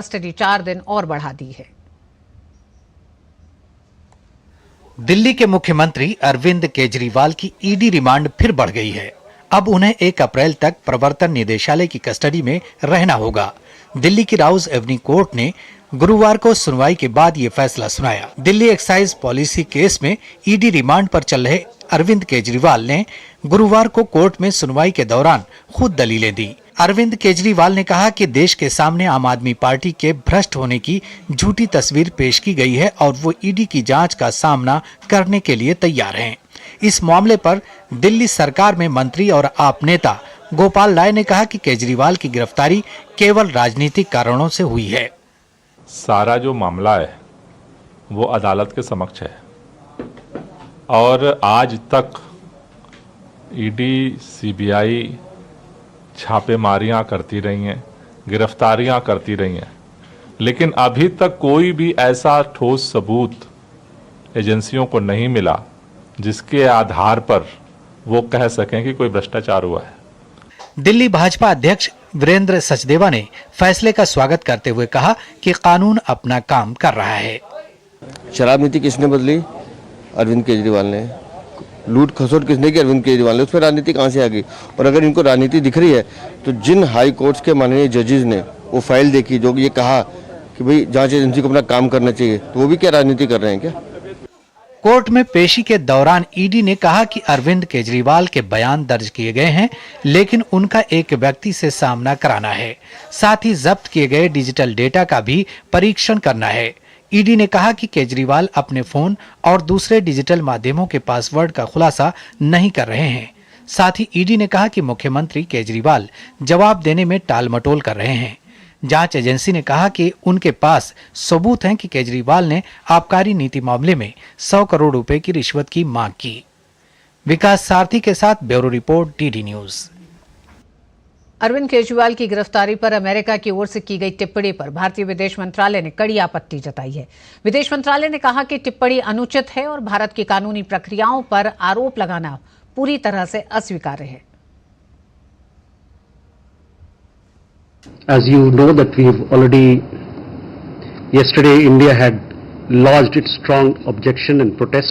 Custody 4 दिन और बढ़ा दी है। दिल्ली के मुख्यमंत्री अरविंद केजरीवाल की ईडी रिमांड फिर बढ़ गई है। अब उन्हें 1 अप्रैल तक प्रवर्तन निदेशालय की कस्टडी में रहना होगा। दिल्ली की राउज एवेन्यू कोर्ट ने गुरुवार को सुनवाई के बाद ये फैसला सुनाया। दिल्ली एक्साइज पॉलिसी केस में ईडी रिमांड पर चल रहे अरविंद केजरीवाल ने गुरुवार को कोर्ट में सुनवाई के दौरान खुद दलीलें दी। अरविंद केजरीवाल ने कहा कि देश के सामने आम आदमी पार्टी के भ्रष्ट होने की झूठी तस्वीर पेश की गई है और वो ईडी की जांच का सामना करने के लिए तैयार हैं। इस मामले पर दिल्ली सरकार में मंत्री और आप नेता गोपाल राय ने कहा कि केजरीवाल की गिरफ्तारी केवल राजनीतिक कारणों से हुई है। सारा जो मामला है वो अदालत के समक्ष है और आज तक ईडी, सीबीआई छापेमारियां करती रही हैं, गिरफ्तारियां करती रही हैं, लेकिन अभी तक कोई भी ऐसा ठोस सबूत एजेंसियों को नहीं मिला जिसके आधार पर वो कह सकें कि कोई भ्रष्टाचार हुआ है। दिल्ली भाजपा अध्यक्ष वीरेंद्र सचदेवा ने फैसले का स्वागत करते हुए कहा कि कानून अपना काम कर रहा है। शराब नीति किसने बदली? अरविंद केजरीवाल ने। लूट खसोट किसने की? अरविंद केजरीवाल ने। उसमें राजनीति कहाँ से आ गई? और अगर इनको राजनीति दिख रही है तो जिन हाई कोर्ट्स के माननीय जजेस ने वो फाइल देखी, जो ये कहा कि भाई जांच एजेंसी को अपना काम करना चाहिए, तो वो भी क्या राजनीति कर रहे हैं क्या? कोर्ट में पेशी के दौरान ईडी ने कहा कि अरविंद केजरीवाल के बयान दर्ज किए गए हैं, लेकिन उनका एक व्यक्ति से सामना कराना है। साथ ही जब्त किए गए डिजिटल डेटा का भी परीक्षण करना है। ईडी ने कहा कि केजरीवाल अपने फोन और दूसरे डिजिटल माध्यमों के पासवर्ड का खुलासा नहीं कर रहे हैं। साथ ही ईडी ने कहा कि मुख्यमंत्री केजरीवाल जवाब देने में टालमटोल कर रहे हैं। जांच एजेंसी ने कहा कि उनके पास सबूत हैं कि केजरीवाल ने आबकारी नीति मामले में 100 करोड़ रुपए की रिश्वत की मांग की। विकास सारथी के साथ bureau report, DD news. Arvind Kejriwal की गिरफ्तारी पर अमेरिका की ओर से की गई टिप्पणी पर भारतीय विदेश मंत्रालय ने कड़ी आपत्ति जताई है। विदेश मंत्रालय ने कहा कि टिप्पणी अनुचित है और भारत की कानूनी प्रक्रियाओं पर आरोप लगाना पूरी तरह से अस्वीकार्य है। As you know that we have already, yesterday India had lodged its strong objection and protest